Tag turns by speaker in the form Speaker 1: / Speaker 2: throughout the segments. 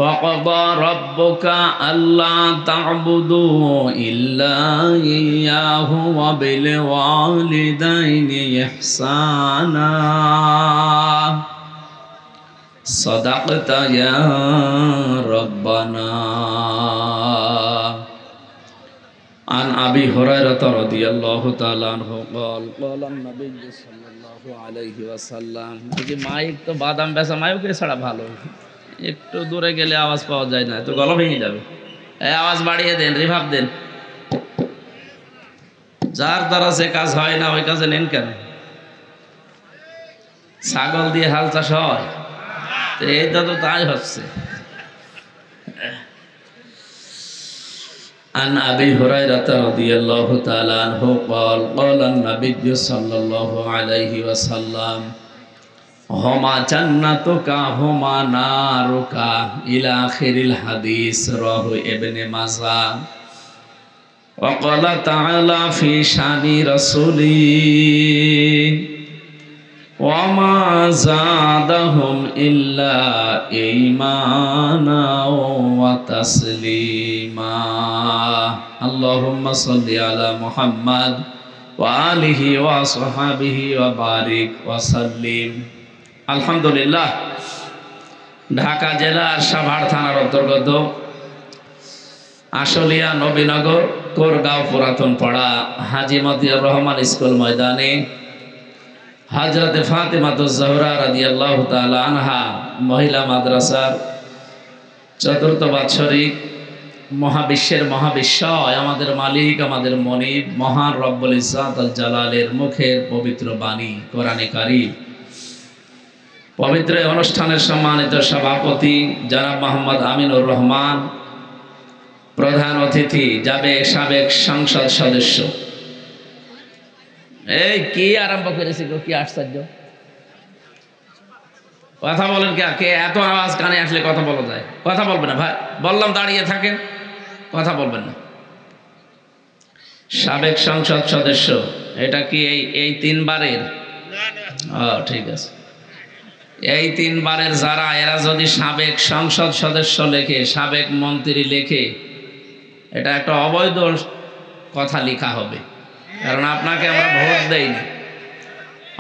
Speaker 1: وقضى ربك ألا تعبدوا إلا إياه وبالوالدين إحسانا صدقت يا ربنا. عن أبي هريرة رضي الله تعالى عنه قال قال النبي صلى الله عليه وسلم যে মাইক তো বাদাম বেচা মাইকে ছাড়া ভালো, একটু দূরে গেলে আওয়াজ পাওয়া যায় না, তো গলা ভেঙে যাবে। আওয়াজ বাড়িয়ে দেন, রিভাব দেন। যার দ্বারা যে কাজ হয় না ওই কাজে নেন কেন? ছাগল দিয়ে হাল চাষ হয়, এইটা তো তাই হচ্ছে। عن أبي هريرة رضي الله تعالى عنه قال قال النبي صلى الله عليه وسلم هما جنتك هما نارك إلى آخر الحديث رواه ابن ماجه. وقال تعالى في شان رسوله وما زادهم إلا إيمانا وتسليما. اللهم صل على محمد وآله وصحبه وبارك وسلم. আলহামদুলিল্লাহ, ঢাকা জেলার সাভার থানার অন্তর্গত আশুলিয়া নবীনগর কোরগাঁও পুরাতন পাড়া হাজী মতিউর রহমান স্কুল ময়দানে হযরতে ফাতেমাতুজ জোহরা রাদিয়াল্লাহু তাআলা আনহা মহিলা মাদ্রাসার চতুর্থ বাৎসরিক মহাবিশ্বের মহাবিশ্বয় আমাদের মালিক আমাদের মনিব মহান রব্বুল ইজ্জাত আল জালালের মুখের পবিত্র বাণী কোরআনে কারীম। পবিত্র অনুষ্ঠানের সম্মানিত সভাপতি জনাব মোহাম্মদ আমিনুর রহমান, প্রধান অতিথি সাবেক সংসদ সদস্য। এই কি আরম্ভ করেছি গো, কি আশ্চর্য! কথা বলেন কে? এত আওয়াজ কানে আসলে কথা বলা যায়? কথা বলবেন না ভাই, বললাম দাঁড়িয়ে থাকেন, কথা বলবেন না। সাবেক সংসদ সদস্য, এটা কি এই তিনবারের? ঠিক আছে, এই তিনবারের যারা, এরা যদি সাবেক সংসদ সদস্য লেখে, সাবেক মন্ত্রী লেখে, এটা একটা অবৈধ কথা লেখা হবে, কারণ আপনাকে আমরা ভোট দেইনি।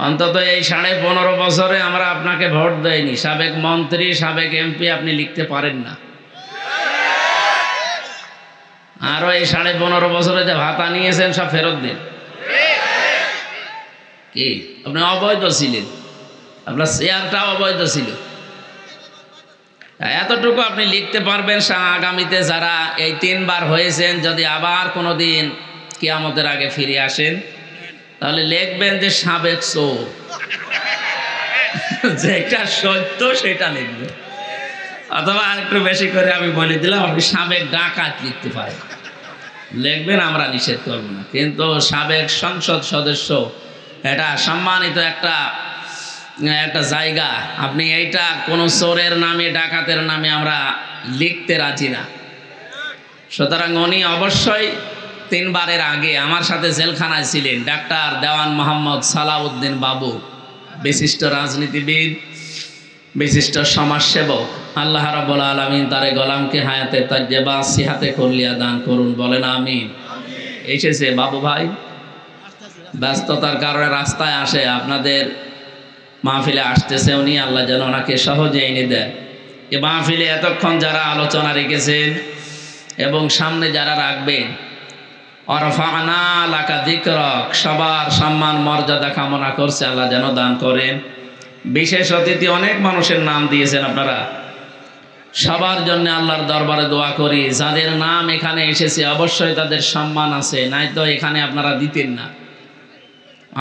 Speaker 1: অন্তত এই 15.5 বছরে আমরা আপনাকে ভোট দেইনি। সাবেক মন্ত্রী, সাবেক এমপি আপনি লিখতে পারেন না। আরো এই 15.5 বছরে যে ভাতা নিয়েছেন সব ফেরত দিন। কি আপনি অবৈধ ছিলেন, আপনার শেয়ারটা অবৈধ ছিল। এতটুকু আপনি লিখতে পারবেন। আগামীতে যারা এই 3 বার হয়েছেন, যদি আবার কোনোদিন কিয়ামতের আগে ফিরে আসেন, তাহলে লিখবেন যে সাবেক চোর, যেটা সত্য সেটা লিখবেন। অথবা আরেকটু বেশি করে আমি বলে দিলাম, আপনি সাবেক ডাকাত লিখতে পারেন, লিখবেন, আমরা নিষেধ করব না। কিন্তু সাবেক সংসদ সদস্য এটা সম্মানিত একটা জায়গা। আপনি এইটা কোনো চোরের নামে, ডাকাতের নামে আমরা লিখতে রাজি না। সুতরাং উনি অবশ্যই 3 বারের আগে আমার সাথে জেলখানায় ছিলেন। ডাক্তার দেওয়ান মোহাম্মদ সালাউদ্দিন বাবু, বিশিষ্ট রাজনীতিবিদ, বিশিষ্ট সমাজসেবক। আল্লাহ রাব্বুল আলামিন তার গোলামকে হায়াতে তাজ্জেবা সিহাতে কুল্লিয়া দান করুন, বলেন আমিন। এসেছে বাবু ভাই, ব্যস্ততার কারণে রাস্তায় আসে, আপনাদের মাহফিলে আসতেছে উনি, আল্লাহ যেন ওনাকে সহজে এনে দেন। এ মাহফিলে এতক্ষণ যারা আলোচনা রেখেছেন এবং সামনে যারা রাখবেন, অরফানা লাকা যিকরাক, সবার সম্মান মর্যাদা কামনা করছে, আল্লাহ যেন দান করেন। বিশেষ অতিথি অনেক মানুষের নাম দিয়েছেন আপনারা, সবার জন্য আল্লাহর দরবারে দোয়া করি। যাদের নাম এখানে এসেছে অবশ্যই তাদের সম্মান আছে, নাই তো এখানে আপনারা দিতেন না।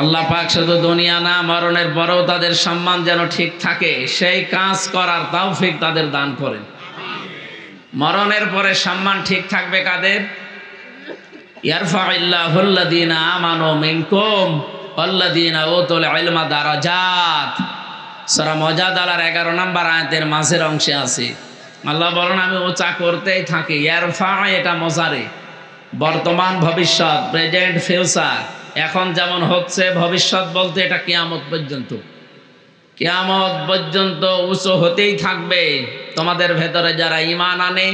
Speaker 1: আল্লাহ পাক শুধু দুনিয়া না, মরণের পরেও তাদের সম্মান যেন ঠিক থাকে, সেই কাজ করার তৌফিক তাদের দান করেন। মরণের পরে সম্মান ঠিক থাকবে কাদের? ইয়ারফাইল্লাহুল্লাযীনা আমানু মিনকুম ওয়াল্লাযীনা উতুল ইলমা দারাজাত। সূরা মুজাদালার 11 নম্বর আয়াতের মাঝের অংশে আছে, আল্লাহ বলেন আমি উঁচা করতেই থাকি। ইয়ারফা এটা মুজারে, বর্তমান ভবিষ্যৎ, প্রেজেন্ট ফিউচার। এখন যেমন হচ্ছে, ভবিষ্যৎ বলতে এটা কিয়ামত পর্যন্ত। কিয়ামত পর্যন্ত উঁচু হতেই থাকবে, তোমাদের ভেতরে যারা ঈমান আনে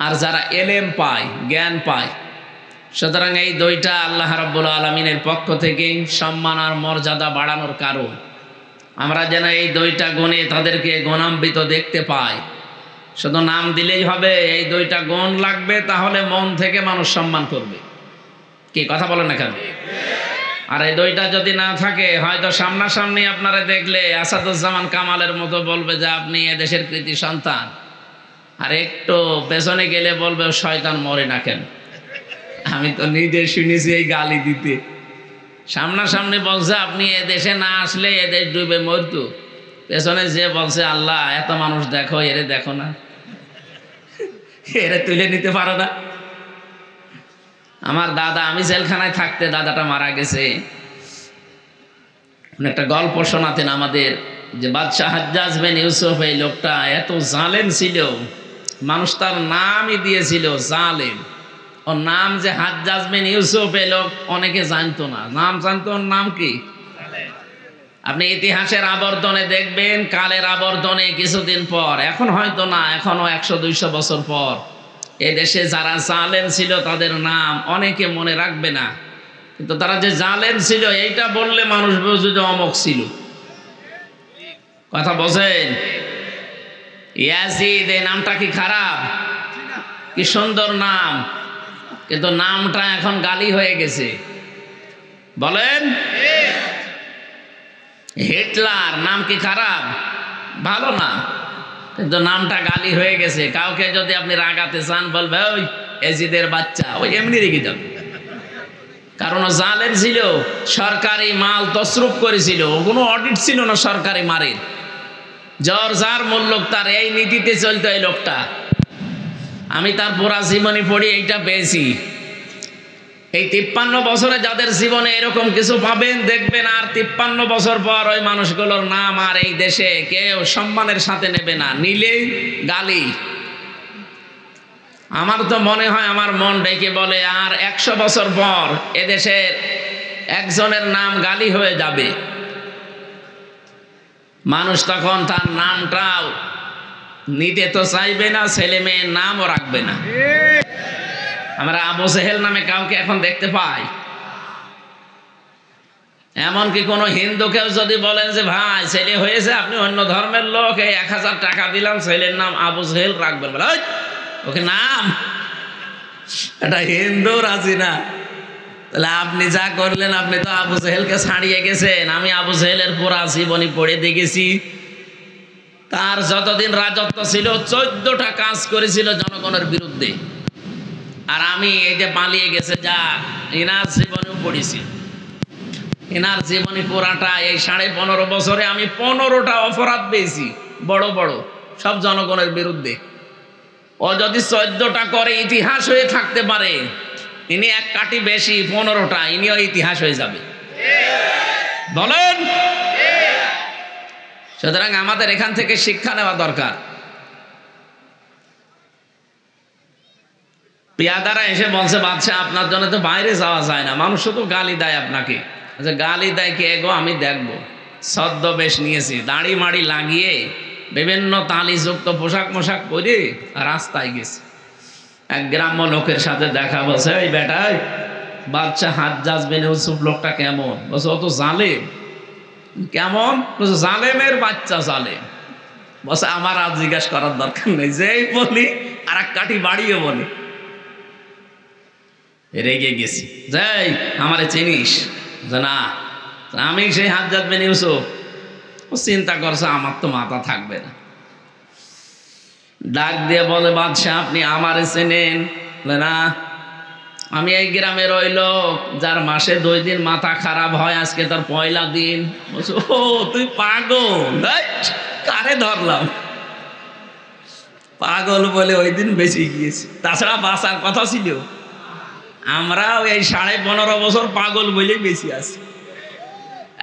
Speaker 1: আর যারা এলেম পায়, জ্ঞান পায়। সুতরাং এই দুইটা আল্লাহ রাব্বুল আলামিনের পক্ষ থেকে সম্মান আর মর্যাদা বাড়ানোর কারণ। আমরা যেন এই দুইটা গুণে তাদেরকে গুণান্বিত দেখতে পাই। শুধু নাম দিলেই হবে, এই দুইটা গুণ লাগবে, তাহলে মন থেকে মানুষ সম্মান করবে। কি কথা বলেন না কেন? আর এই দুইটা যদি না থাকে, হয়তো সামনাসামনি আপনারা দেখলে আসাদুজ্জামান কামালের মতো বলবে যে আপনি এদেশের কৃতি সন্তান, আর একটু পেছনে গেলে বলবে শয়তান মরে না কেন। আমি তো নিজে শুনেছি এই গালি দিতে। সামনাসামনি বলছে আপনি এদেশে না আসলে এদেশ ডুবে মরতো, পেছনে যে বলছে আল্লাহ এত মানুষ দেখো, এরে দেখো না, এরে তুলে নিতে পারো না। আমার দাদা, আমি জেলখানায় থাকতে দাদাটা মারা গেছে, একটা গল্প শোনাতেন আমাদের যে বাদশাহ হাজ্জাজ বিন ইউসুফ, এই লোকটা এত জালেম ছিল, মানুষ তার নামই দিয়েছিল জালেম। ওর নাম যে হাজ্জাজ বিন ইউসুফ, এই লোক অনেকে জানতো না, নাম জানতো, ওর নাম কি? আপনি ইতিহাসের আবর্তনে দেখবেন, কালের আবর্তনে কিছুদিন পর, এখন হয়তো না, এখনো 100-200 বছর পর, এ দেশে যারা জালেম ছিল তাদের নাম অনেকে মনে রাখবে না, কিন্তু তারা যে জালেম ছিল এইটা বললে মানুষ বুঝবে যে অমুক ছিল। কথা বোঝেন? ইয়াজিদ, এই নামটা কি খারাপ? কি সুন্দর নাম, কিন্তু নামটা এখন গালি হয়ে গেছে। বলেন, হিটলার নাম কি খারাপ? ভালো না, কিন্তু নামটা গালি হয়ে গেছে। কাউকে যদি আপনি রাগাতে চান, বলবে ওই এজিদের বাচ্চা, ওই এমনি রেগে যাবে। কারণ ও জালেম ছিল, সরকারি মাল তসরুপ করেছিল, কোনো অডিট ছিল না সরকারি মারের, জ্বর যার মূল্য তার, এই নীতিতে চলতো এই লোকটা। আমি তার পুরা জীবনী পড়ি এইটা পেয়েছি। এই 53 বছরে যাদের জীবনে এরকম কিছু পাবেন, দেখবেন আর 53 বছর পর ওই মানুষগুলোর নাম আর এই দেশে কেউ সম্মানের সাথে নেবে না, নিলেই গালি। আমার তো মনে হয়, আমার মন ডেকে বলে, আর 100 বছর পর এদেশের একজনের নাম গালি হয়ে যাবে, মানুষ তখন তার নামটাও নিতে তো চাইবে না, ছেলে মেয়ের নামও রাখবে না। আমরা আবু জেহেল নামে কাউকে এখন দেখতে পাই? এমনকি কোনো হিন্দুকেও যদি বলেন যে ভাই ছেলে হয়েছে, আপনি অন্য ধর্মের লোক, এই 1000 টাকা দিলাম, ছেলের নাম আবু জেহেল রাখবেন, বলে ওকে নাম, এটা হিন্দু রাজি না। তাহলে আপনি যা করলেন, আপনি তো আবু জেহেলকে ছাড়িয়ে গেছেন। আমি আবু জেহেলের পুরা জীবনী পড়ে দেখেছি, তার যতদিন রাজত্ব ছিল 14টা কাজ করেছিল জনগণের বিরুদ্ধে। আর আমি এই যে পালিয়ে গেছে যা, এনার জীবনেও পড়েছি। এনার জীবনী পুরাটা, এই 15.5 বছরে আমি 15টা অপরাধ পেয়েছি, বড় বড়, সব জনগণের বিরুদ্ধে। ও যদি 14টা করে ইতিহাস হয়ে থাকতে পারে, ইনি এক কাটি বেশি, 15টা, ইনিও ইতিহাস হয়ে যাবে। বলেন? সুতরাং আমাদের এখান থেকে শিক্ষা নেওয়া দরকার। পেয়াদারা এসে বলছে, বাদশাহ আপনার জন্য তো বাইরে যাওয়া যায় না, মানুষ শুধু গালি দেয় আপনাকে। আচ্ছা, গালি দেয় কে গো? আমি দেখবো। ছদ্মবেশ নিয়েছি, দাড়ি মাড়ি লাগিয়ে, বিভিন্ন তালিযুক্ত পোশাক মোশাক পরে রাস্তায় গেছি। এক গ্রাম্য লোকের সাথে দেখা, বলছে এই বেটাই, বাদশাহ হাজ্জাজ বিন ইউসুফ লোকটা কেমন? বলছে ও তো জালেম। কেমন? বলছে জালেমের বাচ্চা, জালেম। বলছে আমার আর জিজ্ঞাসা করার দরকার নেই, যেই বলি আর এক কাঠি বাড়িয়ে বলি। রেগে গেছি, যাই আমারে চিনিস? যে না, আমি সেই হাজ্জাজ বিন ইউসুফ। ও চিন্তা করছে আমার তো মাথা থাকবে না, ডাক দিয়ে বলে, বাদশাহ আপনি আমারে চেনেন? না, আমি এই গ্রামের ওই লোক যার মাসে 2 দিন মাথা খারাপ হয়, আজকে তার পয়লা দিন। বলছে ও তুই পাগল? কারে ধরলাম? পাগল বলে ওই দিন বেঁচে গিয়েছি, তাছাড়া বাঁচার কথা ছিল। আমরাও এই 15.5 বছর পাগল বলেই বেশি আছি।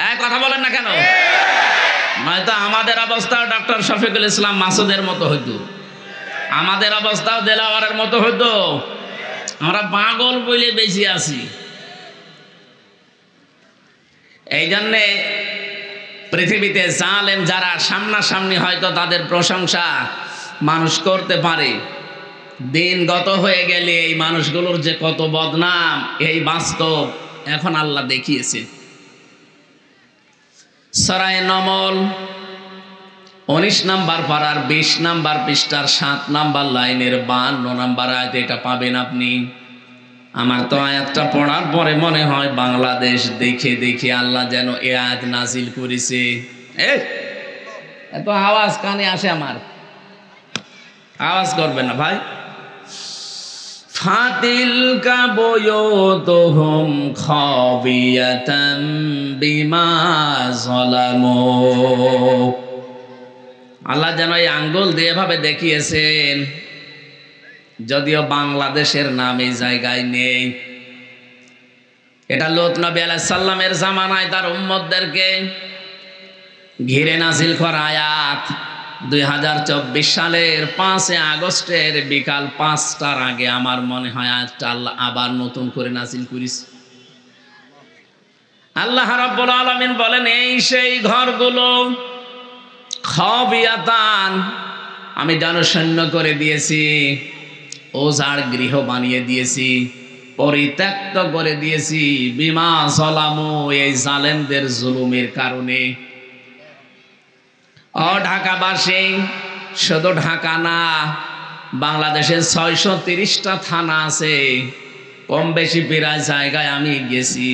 Speaker 1: এক কথা বলেন না কেন? নয়তো আমাদের অবস্থাও ডক্টর শফিকুল ইসলাম মাসুদের মতো হইতো, আমাদের অবস্থাও দেলাওয়ারের মতো হইতো। আমরা পাগল বলে বেশি আছি। এই জন্যে পৃথিবীতে জালেম যারা সামনাসামনি হয়তো তাদের প্রশংসা মানুষ করতে পারে, দিন গত হয়ে গেলে এই মানুষগুলোর যে কত বদনাম এই বাস্তব এখন আল্লাহ দেখিয়েছেন। সূরা নমল 19 নম্বর পারার 20 নম্বর পৃষ্ঠার 7 নম্বর লাইনের 52 নম্বর আয়াতে এটা পাবেন আপনি। আমার তো আয়াতটা পড়ার পরে মনে হয় বাংলাদেশ দেখে দেখে আল্লাহ যেন এই আয়াত নাজিল করেছে। এত আওয়াজ কানে আসে, আমার আওয়াজ করবে না ভাই। ফাতিলকা বুয়ুতুহুম খাবিয়াতাম বিমা যালামু। আল্লাহ যেন এই আঙ্গুল দিয়ে এভাবে দেখিয়েছেন, যদিও বাংলাদেশের নাম এই জায়গায় নেই। এটা লূত নবী আলাইহিস সালামের জামানায় তার উম্মতদেরকে ঘিরে নাজিল করা আয়াত। 2024 সালের 5 আগস্টের বিকাল 5টার আগে আমার মনে হয় আয়াতটা আল্লাহ আবার নতুন করে নাজিল করেছে। আল্লাহ রাব্বুল আলামিন বলেন, এই সেই ঘরগুলো খাবিয়াতান, আমি জনশূন্য করে দিয়েছি, ওজাড় গৃহ বানিয়ে দিয়েছি, পরিত্যক্ত করে দিয়েছি, বিমা যালামু, এই জালেমদের জুলুমের কারণে। ও ঢাকাবাসী, শুধু ঢাকা না, বাংলাদেশের 630টা থানা আছে, কম বেশি প্রায় জায়গায় আমি গেছি।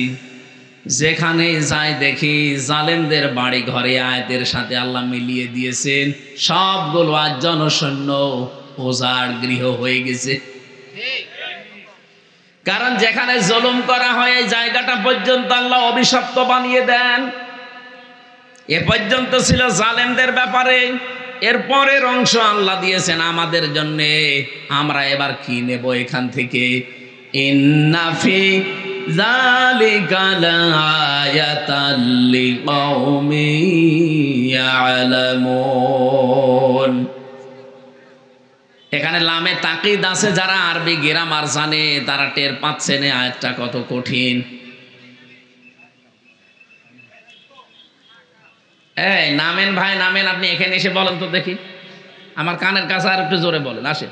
Speaker 1: যেখানে যাই দেখি জালেমদের বাড়ি ঘরে আয়াতের সাথে আল্লাহ মিলিয়ে দিয়েছেন, সবগুলো আজ জনশূন্য ওজাড় গৃহ হয়ে গেছে। কারণ যেখানে জুলুম করা হয় এই জায়গাটা পর্যন্ত আল্লাহ অভিশপ্ত বানিয়ে দেন। এ পর্যন্ত ছিল জালেমদের ব্যাপারে, এরপরের অংশ আল্লাহ দিয়েছেন আমাদের জন্য। আমরা এবার কি নেব এখান থেকে? ইন্না ফি যালিকা লাআয়াতাল লিকাওমিন ইয়ালামুন। এখানে লামে তাকিদ আছে, যারা আরবি গ্রামার জানে তারা টের পাচ্ছেন এই আয়াতটা কত কঠিন। এই নামেন ভাই, নামেন, আপনি এখানে এসে বলেন তো দেখি, আমার কানের কাছে আর একটু জোরে বলেন। আসেন,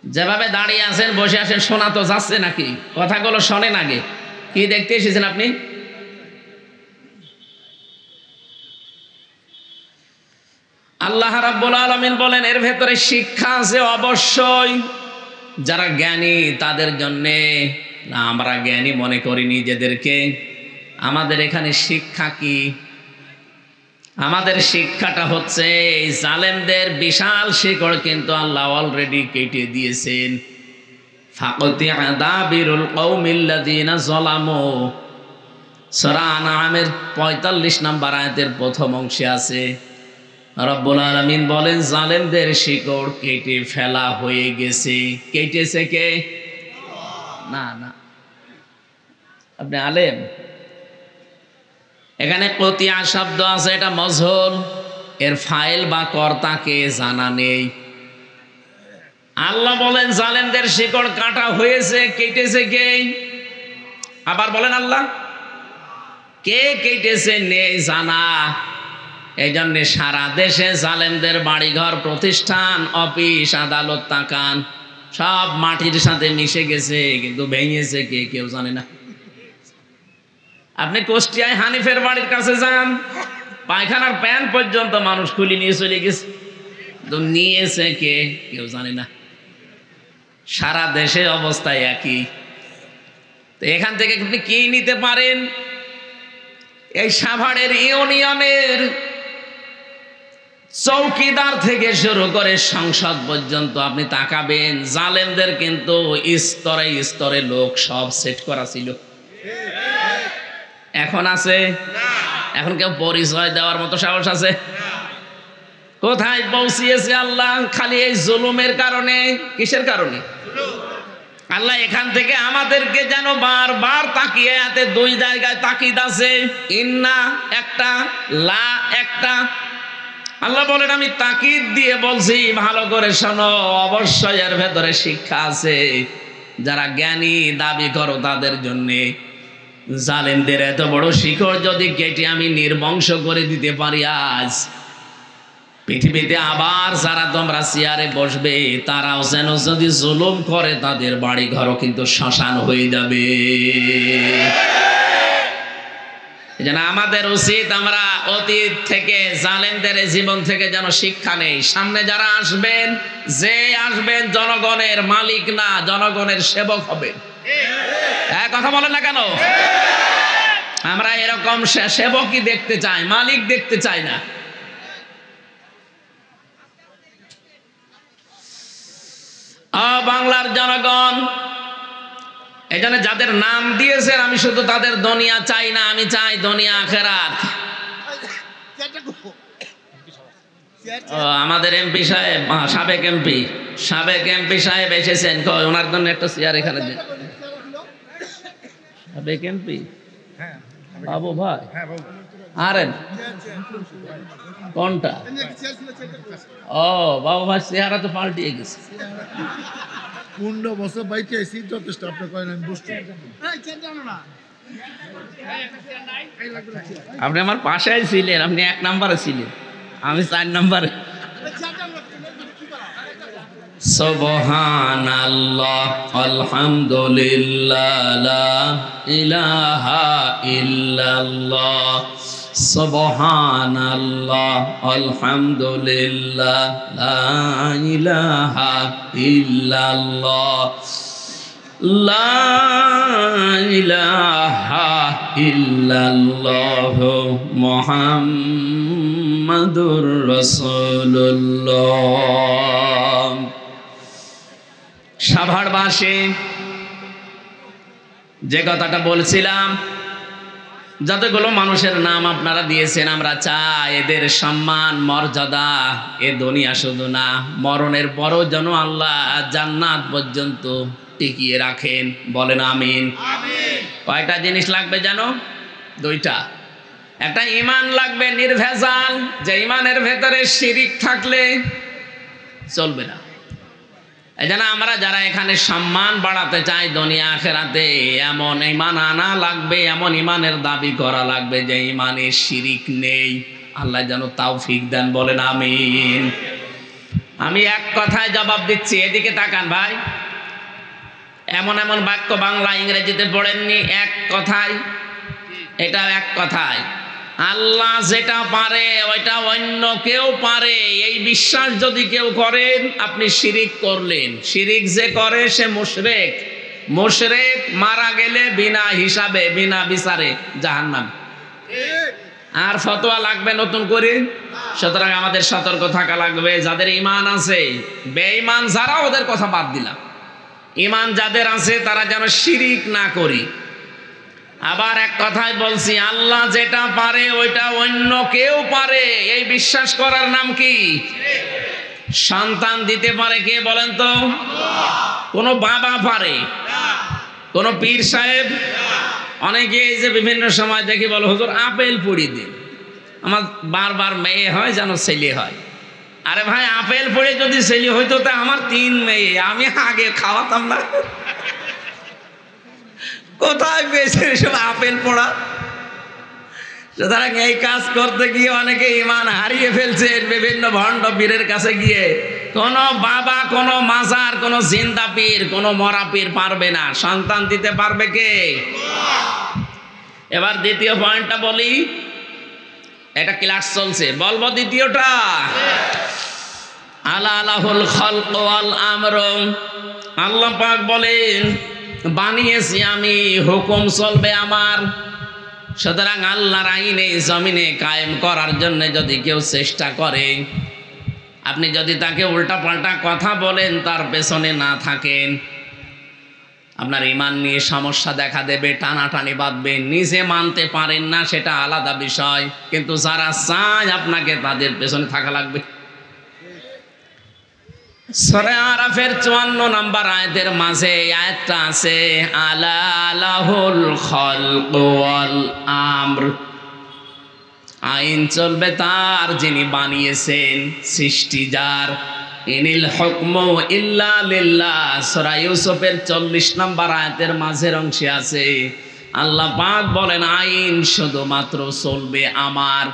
Speaker 1: যেভাবে দাঁড়িয়ে আছেন বসে আছেন, শোনা তো যাচ্ছে নাকি? কথাগুলো শোনেন আগে। কি দেখতে এসেছেন আপনি? আল্লাহ রাব্বুল আলামিন বলেন এর ভেতরে শিক্ষা আছে অবশ্যই, যারা জ্ঞানী তাদের জন্যে। না, আমরা জ্ঞানী মনে করি নিজেদেরকে। আমাদের এখানে শিক্ষা কি? আমাদের শিক্ষাটা হচ্ছে এই জালেমদের বিশাল শিকড় কিন্তু আল্লাহ অলরেডি কেটে দিয়েছেন। ফাকতিয়া দাবিরুল কওমিল্লাযিনা যালামু, সূরা আনআমের 45 নম্বর আয়াতের প্রথম অংশে আছে, রব্বুল আলামিন বলেন জালেমদের শিকড় কেটে ফেলা হয়ে গেছে। কেটেছে কে? না না, আপনি আলেম। এখানে কতিয়া শব্দ আছে, এটা মজহুল, এর ফাইল বা কর্তাকে জানা নেই। আল্লাহ বলেন জালেমদের শিকড় কাটা হয়েছে, কেটেছে কে? আবার বলেন আল্লাহ, কে কেটেছে নেই জানা। এই জন্য সারা দেশে জালেমদের বাড়িঘর, প্রতিষ্ঠান, অফিস, আদালত তাকান, সব মাটির সাথে মিশে গেছে, কিন্তু ভেঙেছে কে কেউ জানে না। আপনি কুষ্টিয়ায় হানিফের বাড়ির কাছে যান, পায়খানার প্যান পর্যন্ত মানুষ খুলে নিয়ে চলে গেছে, তো নিয়েছে কে কেউ জানে না। সারা দেশে অবস্থা একই। তো এখান থেকে আপনি কি নিতে পারেন? এই সাভারের ইউনিয়নের চৌকিদার থেকে শুরু করে সংসদ পর্যন্ত আপনি তাকাবেন, জালেমদের কিন্তু স্তরে স্তরে লোক সব সেট করা ছিল। এখন আছে? এখন কেউ পরিচয় দেওয়ার মতো সাহস আছে? কোথায় পৌঁছিয়েছে আল্লাহ? খালি এই জুলুমের কারণে। কিসের কারণে? আল্লাহ এখান থেকে আমাদেরকে যেন বারবার তাকিয়ে, এতে দুই জায়গায় তাকিদ আছে, ইন্না একটা, লা একটা। আল্লাহ বলেন আমি তাকিদ দিয়ে বলছি, ভালো করে শোনো, অবশ্যই এর ভেতরে শিক্ষা আছে। যারা জ্ঞানী দাবি করো তাদের জন্যে। জালেমদের এত বড় শিকড় যদি কেটে আমি নির্বংশ করে দিতে পারি, আজ পৃথিবীতে আবার যারা তোমরা চেয়ারে বসবে তারাও যেন যদি জুলুম করে তাদের বাড়ি ঘরও কিন্তু শ্মশান হয়ে যাবে। যেন আমাদের উচিত আমরা অতীত থেকে জালেমদের জীবন থেকে যেন শিক্ষা নেই। সামনে যারা আসবেন, যে আসবেন জনগণের মালিক না, জনগণের সেবক হবেন। কথা বলেন না কেন? আমরা এরকম সেবকই দেখতে চাই, মালিক দেখতে চাই না। বাংলার জনগণ, এখানে যাদের নাম দিয়েছেন আমি শুধু তাদের দুনিয়া চাই না, আমি চাই দুনিয়া আখিরাত। আমাদের এমপি সাহেব, সাবেক এমপি সাহেব এসেছেন, ওনার জন্য একটা চেয়ার এখানে দিন। সাবেক এমপি বাবু ভাই, আরে কোনটা? ও বাবু ভাই, চেহারা তো পাল্টিয়ে গেছে।
Speaker 2: 15 বছর বাইকে আছি, যথেষ্ট। আপনি করেন আমি বুঝতে।
Speaker 1: আপনি আমার পাশে ছিলেন, আপনি 1 নম্বরে ছিলেন, আমি 4 নম্বরে। সুবহানাল্লাহ আলহামদুলিল্লাহ লা ইলাহা ইল্লাল্লাহ। সুবহানাল্লাহ আলহামদুলিল্লাহ লা ইলাহা ইল্লাল্লাহ। লা ইলাহা ইল্লাল্লাহ মুহাম্মাদুর রাসূলুল্লাহ। সাভারবাসী, যে কথাটা বলছিলাম, যতগুলো মানুষের নাম আপনারা দিয়েছেন, আমরা চাই এদের সম্মান মর্যাদা এ দুনিয়া শুধু না, মরণের পরও যেন আল্লাহ জান্নাত পর্যন্ত টিকিয়ে রাখেন। বলেন আমিন। কয়টা জিনিস লাগবে জানো? 2টা। একটা ঈমান লাগবে নির্ভেজাল, যে ঈমানের ভেতরে শিরিক থাকলে চলবে না। এই জন্য আমরা যারা এখানে সম্মান বাড়াতে চাই দুনিয়া আখিরাতে, এমন ঈমান আনা লাগবে, এমন ঈমানের দাবি করা লাগবে যে ঈমানে শিরিক নেই। আল্লাহ যেন তৌফিক দেন। বলেন আমিন। আমি এক কথায় জবাব দিচ্ছি, এদিকে তাকান ভাই। এমন এমন বাক্য বাংলা ইংরেজিতে পড়েননি, এক কথায়, এটা এক কথায়। আল্লাহ যেটা পারে ওইটা অন্য কেউ পারে, এই বিশ্বাস যদি কেউ করেন, আপনি শিরিক করলেন। শিরিক যে করে সে মুশরিক। মুশরিক মারা গেলে বিনা হিসাবে, বিনা বিচারে জাহান্নাম। আর ফতোয়া লাগবে নতুন করে? সুতরাং আমাদের সতর্ক থাকা লাগবে। যাদের ঈমান আছে, বেঈমান যারা, ওদের কথা বাদ দিলাম। ঈমান যাদের আছে তারা যেন শিরিক না করি। আবার এক কথায় বলছি, আল্লাহ যেটা পারে ওইটা অন্য কেউ পারে, এই বিশ্বাস করার নাম কি? সন্তান দিতে পারে কে বলেন তো? কোন বাবা পারে? কোন পীর সাহেব? অনেকে এই যে বিভিন্ন সময় দেখি বলে, হুজুর আপেল পুড়ি দিন, আমার বারবার মেয়ে হয় যেন ছেলে হয়। আরে ভাই, আপেল পড়ে যদি ছেলে হইতো তা আমার 3 মেয়ে, আমি আগে খাওয়াতাম না? কোথায় পেয়েছেন সব আপেল পড়া? সুতরাং এই কাজ করতে গিয়ে অনেকে ঈমান হারিয়ে ফেলছেন বিভিন্ন ভণ্ড পীরের কাছে গিয়ে। কোন বাবা, কোন মাজার, কোন জিন্দা পীর, কোন মরা পীর পারবে না। সন্তান দিতে পারবে কে? এবার দ্বিতীয় পয়েন্টটা বলি, এটা ক্লাস চলছে, বলবো দ্বিতীয়টা। আলা লাহুল খালক ওয়াল আমর। আল্লাহ পাক বলেন, বানিয়েছি আমি, হুকুম চলবে আমার। সুতরাং আল্লাহর আইন এই জমিনে কায়েম করার জন্য যদি কেউ চেষ্টা করে, আপনি যদি তাকে উল্টাপাল্টা কথা বলেন, তার পেছনে না থাকেন, আপনার ঈমান নিয়ে সমস্যা দেখা দেবে, টানাটানি বাঁধবে। নিজে মানতে পারেন না সেটা আলাদা বিষয়, কিন্তু যারা চায় আপনাকে, তাদের পেছনে থাকা লাগবে। সূরা আরাফের 54 নম্বর আয়াতের মাঝে আয়াতটা আছে, আলা লাহুল খালক ওয়াল আমর। আইন চলবে তার, যিনি বানিয়েছেন, সৃষ্টি যার। ইনিল হুকমু ইল্লা লিল্লাহ। সূরা ইউসুফের 40 নম্বর আয়াতের মাঝের অংশে আছে, আল্লাহ পাক বলেন আইন শুধুমাত্র চলবে আমার।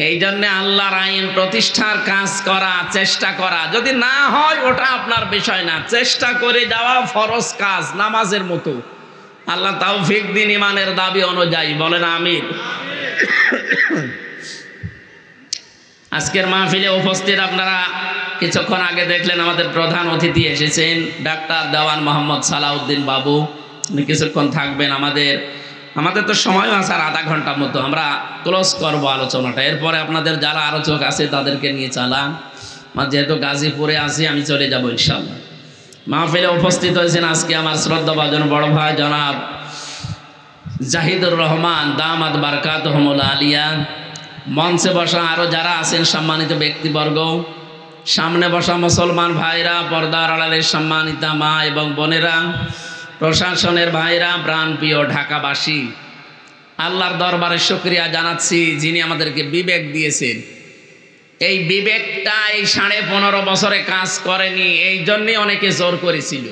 Speaker 1: এই জন্য আল্লাহর আইন প্রতিষ্ঠার কাজ করা, চেষ্টা করা, যদি না হয় ওটা আপনার বিষয় না, চেষ্টা করে যাওয়া ফরজ কাজ, নামাজের মতো। আল্লাহ তৌফিক দিন ইমানের দাবি অনুযায়ী, বলেন আমিন। আজকের মাহফিলে উপস্থিত আপনারা কিছুক্ষণ আগে দেখলেন আমাদের প্রধান অতিথি এসেছেন, ডাক্তার দেওয়ান মোহাম্মদ সালাউদ্দিন বাবু। উনি কিছুক্ষণ থাকবেন। আমাদের তো সময় আছে আর আধা ঘন্টার মতো, আমরা ক্লোজ করবো আলোচনাটা। এরপরে আপনাদের যারা আলোচক আছে তাদেরকে নিয়ে চালান। যেহেতু গাজীপুরে আছি, আমি চলে যাব ইনশাআল্লাহ। মাহফিলে উপস্থিত হয়েছেন আজকে আমার শ্রদ্ধাভাজন বড় ভাই জনাব জাহিদুর রহমান দামাত বারকাতুহুমুল আলিয়া। মঞ্চে বসা আরও যারা আছেন সম্মানিত ব্যক্তিবর্গ, সামনে বসা মুসলমান ভাইরা, পর্দার আড়ালের সম্মানিতা মা এবং বোনেরা, প্রশাসনের ভাইরা, প্রাণপ্রিয় ঢাকাবাসী, আল্লাহর দরবারে শুকরিয়া জানাচ্ছি যিনি আমাদেরকে বিবেক দিয়েছেন। এই বিবেকটা এই 15.5 বছরে কাজ করেনি, এই জন্যই অনেকে জোর করেছিল।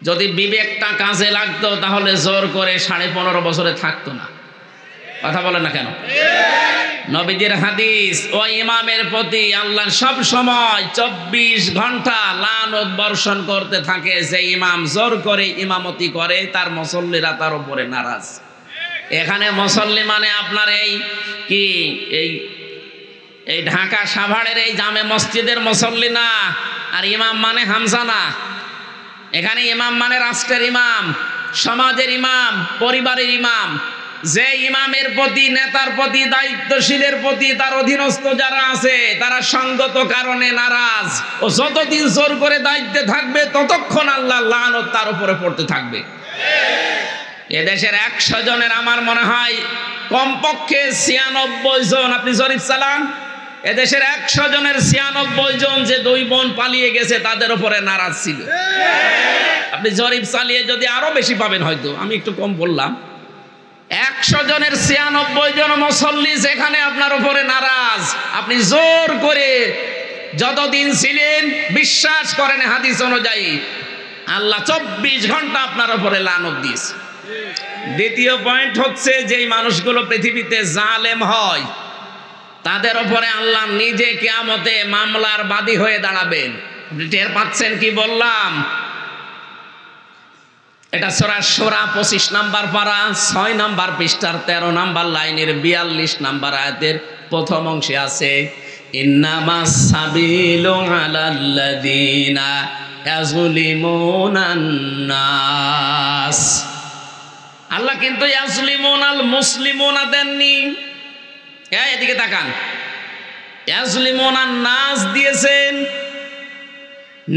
Speaker 1: যদি বিবেকটা কাজে লাগতো তাহলে জোর করে 15.5 বছরে থাকতো না। কথা বলে না কেন? নবীজির হাদিস, ও ইমামের প্রতি আল্লাহ সব সময় 24 ঘন্টা লানত বর্ষণ করতে থাকে। যে ইমাম জোর করে ইমামতি করে তার মুসল্লিরা তার উপরে নারাজ। এখানে মুসল্লি মানে আপনার এই ঢাকা সাভারের এই জামে মসজিদের মুসল্লি না, আর ইমাম মানে হামজা না। এখানে ইমাম মানে রাষ্ট্রের ইমাম, সমাজের ইমাম, পরিবারের ইমাম। যে ইমামের প্রতি, নেতার প্রতি, দায়িত্বশীলের প্রতি তার অধীনস্থ যারা আছে তারা সঙ্গত কারণে নারাজ, ও যতদিন জোর করে দায়িত্বে থাকবে ততক্ষণ আল্লাহ লানত তার উপরে পড়তে থাকবে। এদেশের 100 জনের আমার মনে হয় কমপক্ষে 96 জন, আপনি জরিপ চালান, এদেশের 100 জনের 96 জন যে 2 বোন পালিয়ে গেছে তাদের উপরে নারাজ ছিল। আপনি জরিপ চালিয়ে যদি আরো বেশি পাবেন, হয়তো আমি একটু কম বললাম। 100 জনের 96 জন মুসল্লি যেখানে আপনার উপরে নারাজ, আপনি জোর করে যতদিন ছিলেন, বিশ্বাস করেন হাদিস অনুযায়ী আল্লাহ 24 ঘন্টা আপনার উপরে লানত দিয়েছে। দ্বিতীয় পয়েন্ট হচ্ছে, যেই মানুষগুলো পৃথিবীতে জালেম হয় তাদের উপরে আল্লাহ নিজে কিয়ামতে মামলার বাদী হয়ে দাঁড়াবেন। আপনি টের পাচ্ছেন কি বললাম? এটা সূরা শূরা 25 নাম্বার পারা 6 নাম্বার পৃষ্ঠার 13 নাম্বার লাইনের 42 নাম্বার আয়াতের প্রথম অংশে আছে, ইন্নামাস সাবিলু আলাল্লাযিনা ইয়াজলিমুনান নাস। আল্লাহ কিন্তু ইয়াজলিমুনাল মুসলিমুনা দেননি। এদিকে তাকান, ইয়াজলিমুনান নাস দিয়েছেন।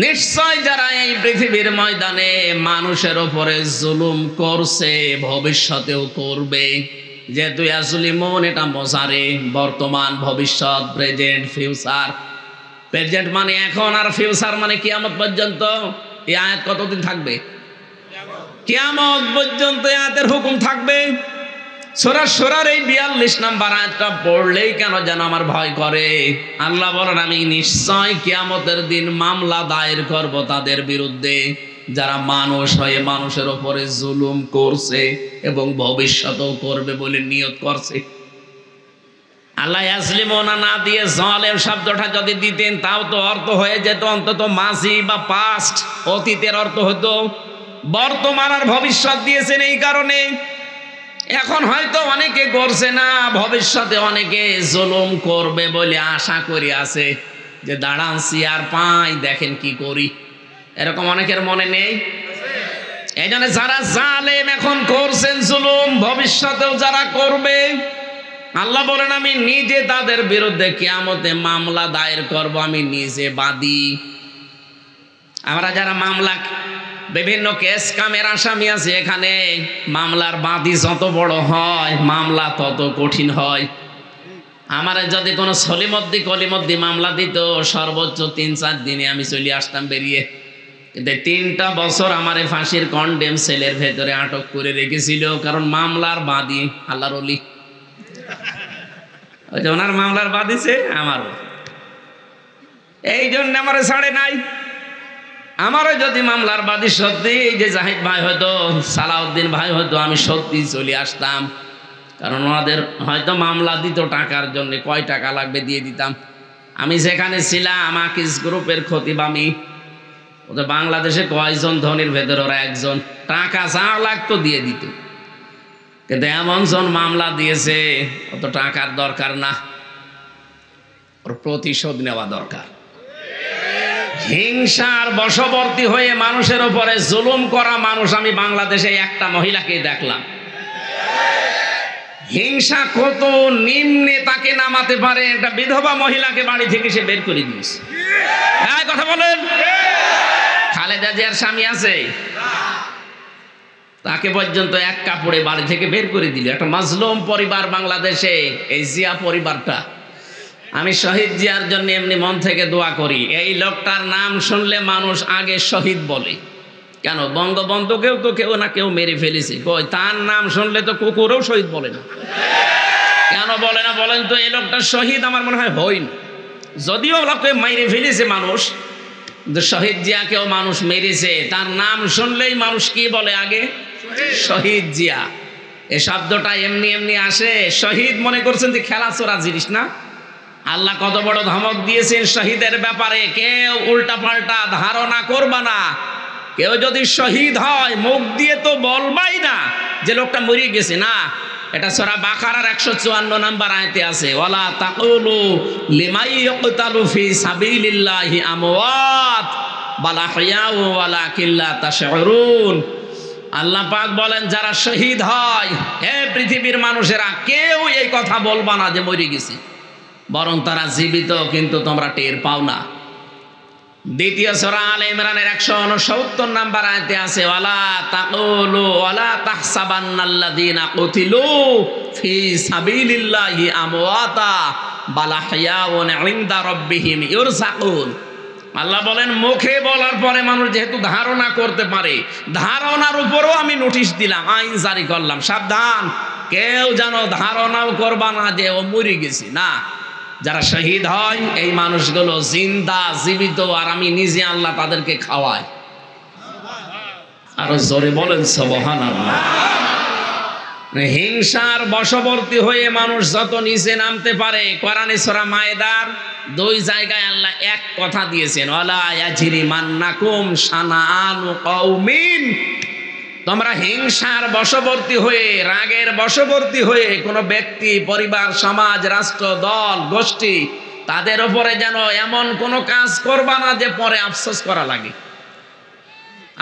Speaker 1: নিশ্চয় যারা এই পৃথিবীর ময়দানে মানুষের উপরে জুলুম করছে, ভবিষ্যতেও করবে। যেহেতু ইয়াজলিমুন এটা মোজারে, বর্তমান, ভবিষ্যৎ, প্রেজেন্ট, ফিউচার। প্রেজেন্ট মানে এখন, আর ফিউচার মানে কিয়ামত পর্যন্ত। এই আয়াত কতদিন থাকবে? কিয়ামত পর্যন্ত আয়াতের হুকুম থাকবে। সূরা শূরার এই 42 নাম্বার আয়াতটা পড়লেই কেন যেন আমার ভয় করে। আল্লাহ বলেন, আমি নিশ্চয় কিয়ামতের দিন মামলা দায়ের করব তাদের বিরুদ্ধে যারা মানুষ হয়ে মানুষের উপরে জুলুম করছে এবং ভবিষ্যতেও করবে বলে নিয়ত করছে। আল্লাহ ইয়াজলিমুনা না দিয়ে জালেম শব্দটা যদি দিতেন তাও তো অর্থ হয়ে যেত অন্তত মাঝি বা পাস্ট, অতীতের অর্থ হতো। বর্তমান আর ভবিষ্যৎ দিয়েছেন এই কারণে এখন হয়তো অনেকে করছে না, ভবিষ্যতে অনেকে জুলুম করবে বলে আশা করি আছে, যে দাঁড়ান চেয়ার পাই দেখেন কি করি, এরকম অনেকের মনে নেই। এই জন্য যারা জালেম এখন করছেন জুলুম, ভবিষ্যতেও যারা করবে, আল্লাহ বলেন আমি নিজে তাদের বিরুদ্ধে কিয়ামতে মামলা দায়ের করব, আমি নিজে বাদী। আমরা যারা মামলা, বিভিন্ন কেস কামের আসামি আছে, এখানে মামলার বাদী যত বড় হয় মামলা তত কঠিন হয়। আমার যদি কোনো সলিমদ্দি কলিমদ্দি মামলা দিত, সর্বোচ্চ 3-4 দিনে আমি চলে আসতাম বেরিয়ে। কিন্তু 3টা বছর আমারে ফাঁসির কন্ডেম সেলের ভেতরে আটক করে রেখেছিল, কারণ মামলার বাদী আল্লাহর ওলি। ওই যে ওনার মামলার বাদী সে আমারও, এই জন্য আমার ছাড়ে নাই। আমারও যদি মামলার বাদী সত্যি এই যে জাহিদ ভাই হয়তো সালাউদ্দিন ভাই হয়তো আমি সত্যি চলে আসতাম, কারণ ওনাদের হয়তো মামলা দিত টাকার জন্য, কয় টাকা লাগবে দিয়ে দিতাম। আমি যেখানে ছিলাম আকিস গ্রুপের খতিব আমি, ওদের বাংলাদেশে কয়জন ধনির ভেতরে ওরা একজন, টাকা যা লাগতো দিয়ে দিত। কিন্তু এমন জন মামলা দিয়েছে অত টাকার দরকার না, ওর প্রতিশোধ নেওয়া দরকার। হিংসার বশবর্তী হয়ে মানুষের উপরে জুলুম করা মানুষ আমি বাংলাদেশে একটা মহিলাকে দেখলাম। হিংসা কত নিম্নে তাকে নামাতে পারে, একটা বিধবা মহিলাকে বাড়ি থেকে সে বের করে দিয়েছে। হ্যাঁ কথা বলেন। খালেদা জিয়ার স্বামী আছে, তাকে পর্যন্ত এক কাপড়ে বাড়ি থেকে বের করে দিল। একটা মাজলুম পরিবার বাংলাদেশে, এই জিয়া পরিবারটা। আমি শহীদ জিয়ার জন্য এমনি মন থেকে দোয়া করি। এই লোকটার নাম শুনলে মানুষ আগে শহীদ বলে। কেন, বঙ্গবন্ধুকেও তো কেউ না কেউ মেরে ফেলেছে, কই তার নাম শুনলে তো কুকুরও শহীদ বলে না। কেন বলে না বলেন তো? এই লোকটা শহীদ আমার মনে হয় হয়নি, যদিও লোকে মেরে ফেলেছে মানুষ, কিন্তু শহীদ জিয়াকেও মানুষ মেরেছে। তার নাম শুনলেই মানুষ কি বলে আগে? শহীদ জিয়া। এই শব্দটা এমনি এমনি আসে। শহীদ মনে করছেন যে খেলা চোরা জিনিস না? আল্লাহ কত বড় ধমক দিয়েছেন শহীদের ব্যাপারে, কেউ উল্টা পাল্টা ধারণা করবা না। কেউ যদি শহীদ হয় মুখ দিয়ে তো বলবাই না যে লোকটা মরে গেছে, না। এটা সূরা বাকারার 154 নম্বর আয়াতে আছে, ওয়ালা তাকুলু লিমাই ইয়াকতালু ফি সাবিলিল্লাহি আমওয়াত বাল আহইয়াউ ওয়ালাকিন লা তাশউরুন। আল্লাহ পাক বলেন, যারা শহীদ হয় হে পৃথিবীর মানুষেরা, কেউ এই কথা বলবা না যে মরে গেছে, বরং তারা জীবিত, কিন্তু তোমরা টের পাও না। দ্বিতীয় সূরা আলে ইমরানের 169 নম্বর আয়াতে আছে, ওয়ালা তাকুলু ওয়ালা তাহসাবান্নাল্লাযীনা কুতিলু ফি সাবিলিল্লাহি আমওয়াতা বাল আহইয়াউন ইনদা রাব্বিহিম ইরযাকুন। আল্লাহ বলেন, মুখে বলার পরে মানুষ যেহেতু ধারণা করতে পারে, ধারণার উপরও আমি নোটিশ দিলাম, আইন জারি করলাম, সাবধান, কেউ যেন ধারণাও করবা না যে ও মরে গেছে। না, যারা শহীদ হয় এই মানুষগুলো জিন্দা, জীবিত, আর আমি নিজে আল্লাহ তাদেরকে খাওয়াই। আরো জোরে বলেন সুবহানাল্লাহ। হিংসার বশবর্তী হয়ে মানুষ যত নিচে নামতে পারে, কোরআনে সূরা মায়েদার 2 জায়গায় আল্লাহ এক কথা দিয়েছেন, ওয়ালা ইয়াজরিমান্নাকুম শানাআনু কওমিন। তোমরা হিংসার বশবর্তী হয়ে, রাগের বশবর্তী হয়ে কোনো ব্যক্তি, পরিবার, সমাজ, রাষ্ট্র, দল, গোষ্ঠী, তাদের উপরে যেন এমন কোনো কাজ করবা না যে পরে আফসোস করা লাগে।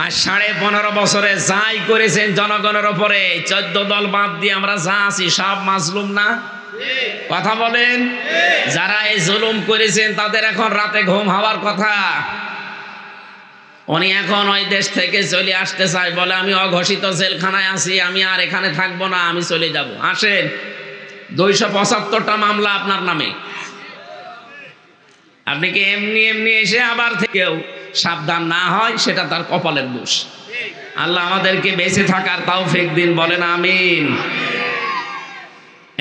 Speaker 1: আর 15.5 বছরে যাই করেছেন জনগণের উপরে, 14 দল বাদ দিয়ে আমরা যা আছি সব মাজলুম না? কথা বলেন। যারা এই জুলুম করেছেন তাদের এখন রাতে ঘুম হওয়ার কথা। উনি এখন ওই দেশ থেকে চলে আসতে চায়, বলে আমি অঘোষিত জেলখানায় আছি, আমি আর এখানে থাকবো না, আমি চলে যাব। আসেন, 275টা মামলা আপনার নামে। আপনি কি এমনি এমনি এসে আবার থেকেও সাবধান না হয়, সেটা তার কপালের দোষ। আল্লাহ আমাদেরকে বেঁচে থাকার তৌফিক দিন, বলেন আমিন।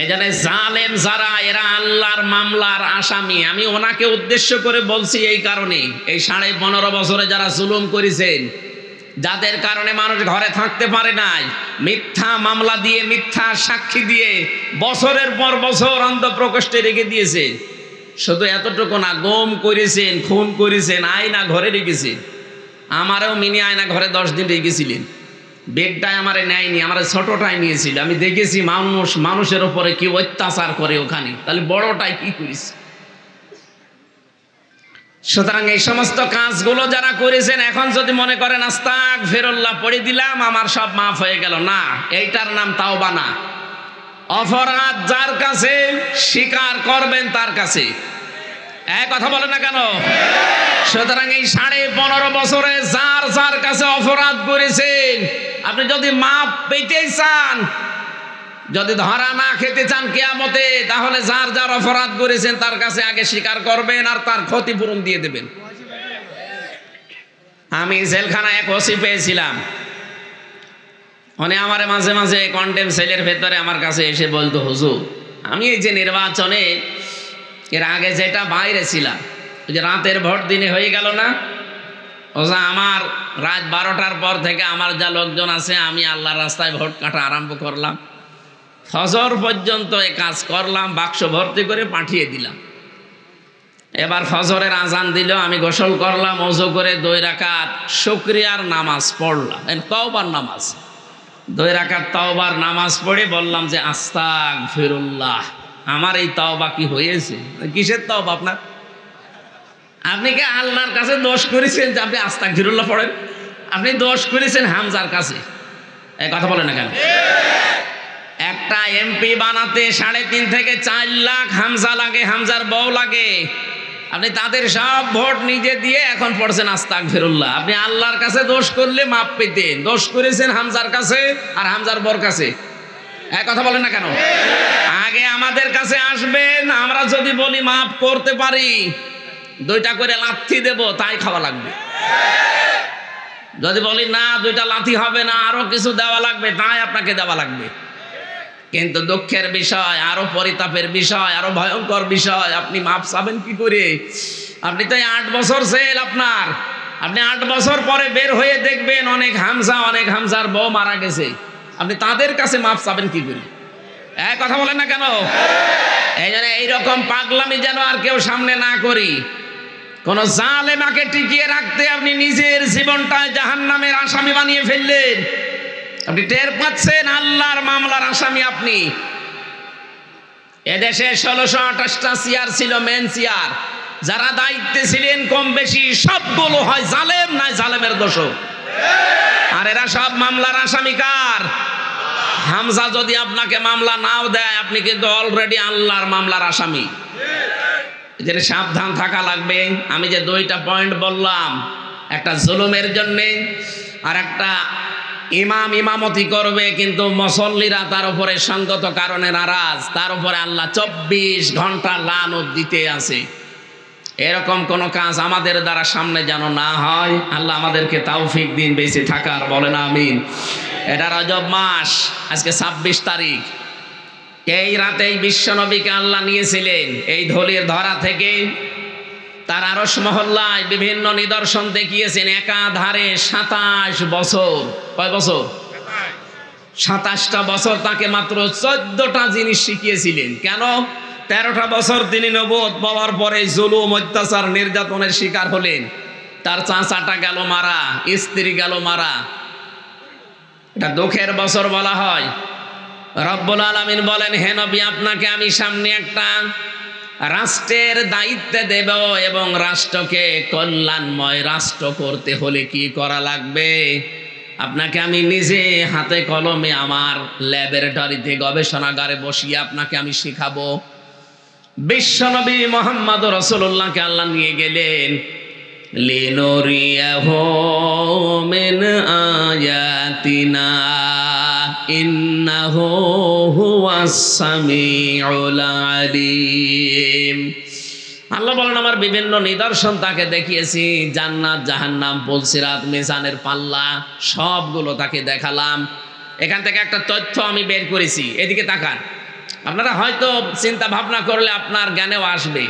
Speaker 1: এই জন্য জালেম যারা, এরা আল্লাহর মামলার আসামি। আমি ওনাকে উদ্দেশ্য করে বলছি এই কারণে, এই 15.5 বছরে যারা জুলুম করেছেন, যাদের কারণে মানুষ ঘরে থাকতে পারে নাই, মিথ্যা মামলা দিয়ে, মিথ্যা সাক্ষী দিয়ে বছরের পর বছর অন্তঃপ্রকোষ্ঠে রেখে দিয়েছে। শুধু এতটুকু না, গম করেছেন, খুন করেছেন, আয়না ঘরে রেখেছেন। আমারও মিনি আয়না ঘরে 10 দিন রেখেছিলেন। বেগটায় আমারে নেয়নি, আমার ছোটটাই নিয়েছিল। আমি দেখেছি মানুষের ওপরে কি অত্যাচার করে ওখানে, তাহলে বড়টাই কি করিস। সুতরাং এই সমস্ত কাজগুলো যারা করেছেন, এখন যদি মনে করেন আস্তাগফিরুল্লাহ পড়ে দিলাম আমার সব মাফ হয়ে গেল, না, এইটার নাম তাওবা না। অপরাধ যার কাছে, স্বীকার করবেন তার কাছে। কথা বলে না কেন? সুতরাং এই 15.5 বছরে যার যার কাছে অপরাধ করেছেন, আপনি যদি মাপ পেতে চান, যদি ধরা না খেতে চান কিয়ামতে, তাহলে যার যার অপরাধ করেছেন তার কাছে আগে স্বীকার করবেন আর তার ক্ষতিপূরণ দিয়ে দেবেন। আমি জেলখানায় এক ওসি পেয়েছিলাম, মানে আমার মাঝে মাঝে কন্টেম সেলের ভেতরে আমার কাছে এসে বলতো, হুজুর আমি এই যে নির্বাচনে এর আগে যেটা বাইরে ছিলাম, ওই যে রাতের ভোট দিনে হয়ে গেল না, ওজা আমার রাত 12টার পর থেকে আমার যা লোকজন আছে আমি আল্লাহর রাস্তায় ভোট কাটা আরম্ভ করলাম, ফজর পর্যন্ত এই কাজ করলাম, বাক্স ভর্তি করে পাঠিয়ে দিলাম। এবার ফজরের আজান দিল, আমি গোসল করলাম, ওযু করে 2 রাকাত শুকরিয়ার নামাজ পড়লাম, তওবার নামাজ। 2 রাকাত তওবার নামাজ পড়ে বললাম যে আস্তাগফিরুল্লাহ। আমার এই তওবা কি হয়েছে? কিসের তওবা আপনার? আপনি কি আল্লাহর কাছে দোষ করেছেন যে আপনি আস্তাগফিরুল্লাহ পড়েন? আপনি দোষ করেছেন হামজার কাছে। এই কথা বলেন না কেন? একটা এমপি বানাতে 3.5 থেকে 4 লাখ হামজা লাগে, হামজার বউ লাগে। আপনি তাদের সব ভোট নিজে দিয়ে এখন পড়ছেন আস্তাগফিরুল্লাহ। আপনি আল্লাহর কাছে দোষ করলে মাপ পেতেন, দোষ করেছেন হামজার কাছে আর হামজার বউর কাছে। এক কথা বলেন না কেন? আগে আমাদের কাছে আসবেন, আমরা যদি বলি মাফ করতে পারি 2টা করে লাথি দেব, তাই খাওয়া লাগবে। যদি বলি না 2টা লাথি হবে না, আরো কিছু দেওয়া লাগবে, তাই আপনাকে দেওয়া লাগবে। কিন্তু দুঃখের বিষয়, আরো পরিতাপের বিষয়, আরো ভয়ঙ্কর বিষয়, আপনি মাপ চাবেন কি করে? আপনি তো 8 বছর জেল আপনার। আপনি 8 বছর পরে বের হয়ে দেখবেন অনেক হামজার বউ মারা গেছে। আপনি তাদের কাছে মাপ চাবেন কি করে? কথা বলেন না কেন? এই জন্য এইরকম পাগলামি যেন আর কেউ সামনে না করি। কোন জালেমাকে টিকিয়ে রাখতে আপনি নিজের জীবনটা জাহান্নামের আসামি বানিয়ে ফেললেন। আপনি টের পাচ্ছেন আল্লাহর মামলার আসামি আপনি। এদেশে 1628টা চেয়ার ছিল, মেন চেয়ার। যারা দায়িত্বে ছিলেন কম বেশি সবগুলো হয় জালেম, নয় জালেমের দোষক। আর এরা সব মামলার আসামি কার? হামজা যদি আপনাকে মামলা নাও দেয়, আপনি কিন্তু অলরেডি আল্লাহর মামলার আসামি। এদের সাবধান থাকা লাগবে। আমি যে 2টা পয়েন্ট বললাম, একটা জুলুমের জন্যে, আর একটা ইমামতি করবে কিন্তু মুসল্লিরা তার উপরে সঙ্গত কারণে নারাজ, তার উপরে আল্লাহ 24 ঘন্টা লানত দিতে আছে। এরকম কোন কাজ আমাদের দ্বারা সামনে যেন না হয়। আল্লাহ আমাদেরকে তৌফিক দিন বেঁচে থাকার, বলেন আমিন। এটা রজব মাস, আজকে 26 তারিখ। এই রাতেই বিশ্বনবীকে আল্লাহ নিয়েছিলেন এই ধলির ধরা থেকে। তার আরশ মহল্লায় বিভিন্ন নিদর্শন দেখিয়েছেন। একাধারে 27 বছর। কয় বছর? 27টা বছর তাকে মাত্র 14টা জিনিস শিখিয়েছিলেন। কেন? 13টা বছর তিনি নবুয়ত পাওয়ার পরে জুলুম, অত্যাচার, নির্যাতনের শিকার হলেন। তার চাচাটা গেল মারা, স্ত্রী গেল মারা। এটা দুঃখের বছর বলা হয়। রব্বুল আলামিন বলেন, হে নবী, আপনাকে আমি সামনে একটা রাষ্ট্রের দায়িত্বে দেব, এবং রাষ্ট্রকে কল্যাণময় রাষ্ট্র করতে হলে কি করা লাগবে আপনাকে আমি নিজে হাতে কলমে আমার ল্যাবরেটরিতে, গবেষণাগারে বসিয়ে আপনাকে আমি শিখাবো। বিশ্বনবী মুহাম্মদ রাসূলুল্লাহকে আল্লাহ নিয়ে গেলেন। লিনুরিয়াহু মিন আয়াতিনা ইন্নাহু হুয়াস সামিউল আলিম। আল্লাহ বলেন, আমার বিভিন্ন নিদর্শন তাকে দেখিয়েছি। জান্নাত, জাহান্নাম, পুলসিরাত, মিজানের পাল্লা সবগুলো তাকে দেখালাম। এখান থেকে একটা তথ্য আমি বের করেছি, এদিকে তাকান। আপনারা হয়তো চিন্তা ভাবনা করলে আপনার জ্ঞানেও আসবে।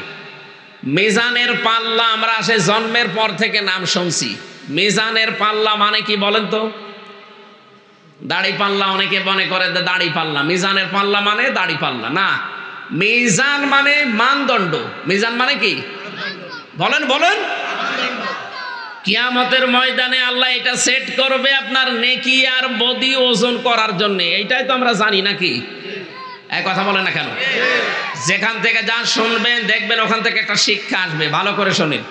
Speaker 1: মিজানের পাল্লা আমরা সে জন্মের পর থেকে নাম শুনছি। মিজানের পাল্লা মানে কি বলেন তো? দাড়ি পাল্লা অনেকে মনে করে দাড়ি পাল্লা। মিজানের পাল্লা মানে দাড়ি পাল্লা না। মিজান মানে মানদণ্ড। মিজান মানে কি বলেন? বলেন। কিয়ামতের ময়দানে আল্লাহ এটা সেট করবে আপনার নেকি আর বদি ওজন করার জন্য। এইটাই তো আমরা জানি নাকি? এক কথা বলেন না কেন? যেখান থেকে যা শুনবেন দেখবেন ওখান থেকে একটা শিক্ষা আসবে। ভালো করে শুনেন।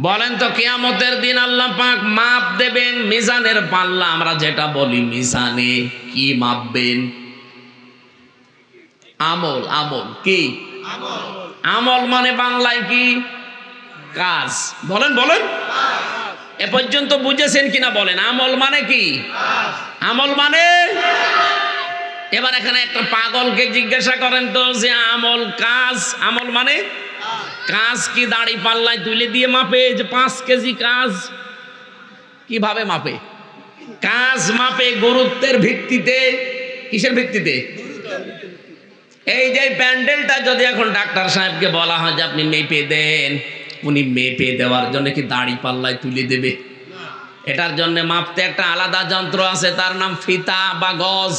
Speaker 1: বলেন তো, কিয়ামতের দিন আল্লাহ পাক মাপ দেবেন মিজানের পাল্লা। আমরা যেটা বলি মিজানে, কি মাপবেন? আমল। আমল কি? আমল মানে বাংলায় কি? কাজ। বলেন বলেন। এ পর্যন্ত বুঝেছেন কিনা বলেন? আমল মানে কি? আমল মানে, এবার এখানে একটা পাগলকে জিজ্ঞাসা করেন তো যে আমল কাজ, আমল মানে কাজ কি দাড়ি পাল্লায় তুলে দিয়ে মাপে যে 5 কেজি কাজ? কিভাবে মাপে? কাজ মাপে গুরুত্বের ভিত্তিতে। কিসের ভিত্তিতে? এই যে প্যান্ডেলটা যদি এখন ডাক্তার সাহেবকে বলা হয় যে আপনি মেপে দেন, উনি মেপে দেওয়ার জন্য কি দাড়ি পাল্লায় তুলে দেবে? এটার জন্য মাপতে একটা আলাদা যন্ত্র আছে, তার নাম ফিতা বা গজ।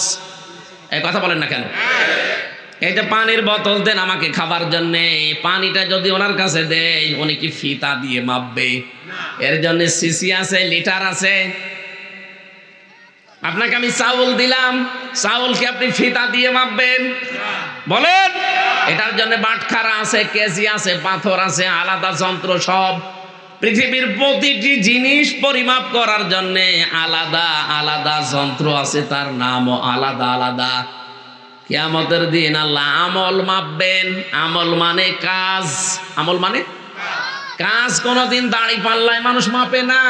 Speaker 1: এই কথা বলেন না কেন? এই যে পানির বোতল দেন আমাকে খাবার জন্য, পানিটা যদি ওনার কাছে দেয় উনি কি ফিতা দিয়ে মাপবে? এর জন্য সিসি আছে, লিটার আছে। আপনাকে আমি চাউল দিলাম, চাউল কি আপনি ফিতা দিয়ে মাপবেন? বলেন। এটার জন্য বাটখারা আছে, কেজি আছে, পাথর আছে, আলাদা যন্ত্র সব। পৃথিবীর প্রতিটি জিনিস পরিমাপ করার জন্য আলাদা আলাদা যন্ত্র আছে, তার নামও আলাদা আলাদা। কিয়ামতের দিন আল্লাহ আমল মাপবেন। আমল মানে কাজ, আমল মানে কাজ। কোনোদিন দাড়ি পাল্লায় মানুষ মাপে না।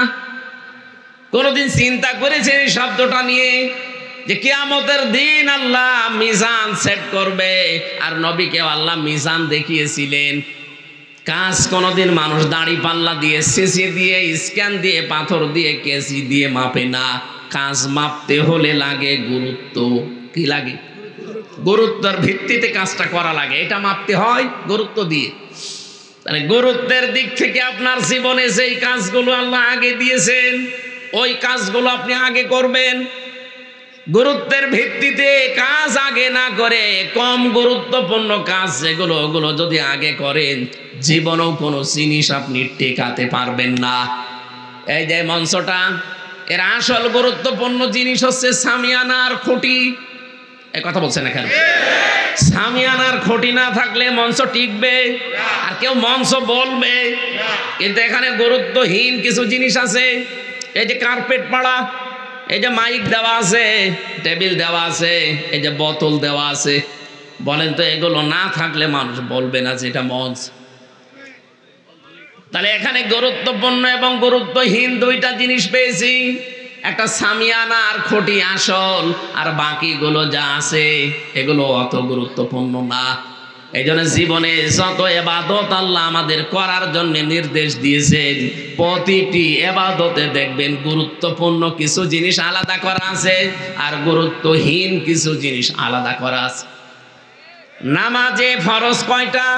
Speaker 1: কোনোদিন চিন্তা করেছেন এই শব্দটা নিয়ে যে কিয়ামতের দিন আল্লাহ মিজান সেট করবে, আর নবীকে আল্লাহ মিজান দেখিয়েছিলেন। কাজ কোনোদিন মানুষ দাড়ি পাল্লা দিয়ে, সিসি দিয়ে, স্ক্যান দিয়ে, পাথর দিয়ে, কেজি দিয়ে মাপে না। কাজ মাপতে হলে লাগে গুরুত্ব। কি লাগে? গুরুত্বের ভিত্তিতে কাজটা করা লাগে। এটা মাপতে হয় গুরুত্ব দিয়ে। তাহলে গুরুত্বের দিক থেকে আপনার জীবনে যেই কাজগুলো আল্লাহ আগে দিয়েছেন ওই কাজগুলো আপনি আগে করবেন। গুরুত্বের ভিত্তিতে কাজ আগে না করে কম গুরুত্বপূর্ণ কাজ যেগুলো, ওগুলো যদি আগে করেন জীবনেও কোনো জিনিস আপনি টেকাতে পারবেন না। এই যে মঞ্চটা, এর আসল গুরুত্বপূর্ণ জিনিস হচ্ছে সামিয়ানার খুঁটি। এই কথা বলছেন এখানে। সামিয়ানার খুঁটি না থাকলে মঞ্চ টিকবে, আর কেউ মঞ্চ বলবে। কিন্তু এখানে গুরুত্বহীন কিছু জিনিস আছে। এই যে কার্পেট পাড়া, এই যে মাইক দেওয়া আছে, টেবিল দেওয়া আছে, এই যে বোতল দেওয়া আছে। বলেন তো এগুলো না থাকলে মানুষ বলবে না যে এটা মঞ্চ? তাহলে এখানে গুরুত্বপূর্ণ এবং গুরুত্বহীন দুইটা জিনিস পেয়েছি। একটা সামিয়ানা আর খুঁটি আসল, আর বাকিগুলো যা আছে এগুলো অত গুরুত্বপূর্ণ না। এই জন্য জীবনে যত ইবাদত আল্লাহ আমাদের করার জন্য নির্দেশ দিয়েছেন, প্রতিটি ইবাদতে দেখবেন গুরুত্বপূর্ণ কিছু জিনিস আলাদা করা আছে আর গুরুত্বহীন কিছু জিনিস আলাদা করা আছে। নামাজে ফরজ কয়টা?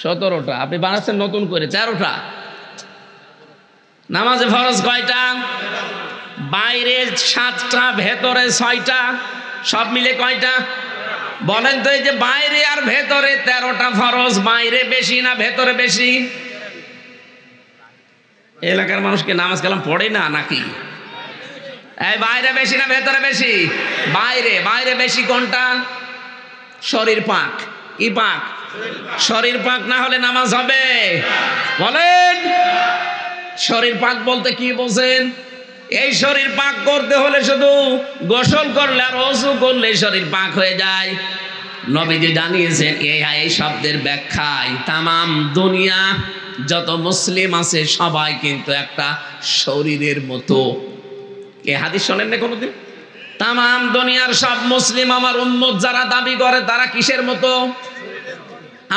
Speaker 1: 17টা। আপনি বানাচ্ছেন নতুন করে 13টা। নামাজে ফরজ কয়টা? বাইরে 7টা, ভেতরে 6টা। সব মিলে কয়টা? বলেন তো। এই যে বাইরে আর ভেতরে 13টা ফরজ, বাইরে বেশি না ভেতরে বেশি? এলাকার মানুষকে নামাজ কালাম পড়ে না নাকি? এই বাইরে বেশি না ভেতরে বেশি? বাইরে। বাইরে বেশি কোনটা? শরীর পাক। কি পাক? শরীর পাক না হলে নামাজ হবে? বলেন। শরীর পাক বলতে কি বোঝেন? এই শরীর পাক করতে হলে শুধু গোসল করলে আর ওযু করলে শরীর পাক হয়ে যায়। নবীজি জানিয়েছেন এই শব্দের ব্যাখ্যায় তামাম দুনিয়া যত মুসলিম আছে সবাই কিন্তু একটা শরীরের মতো। এই হাদিস শোনেন না কোনোদিন? তামাম দুনিয়ার সব মুসলিম আমার উম্মত যারা দাবি করে তারা কিসের মতো?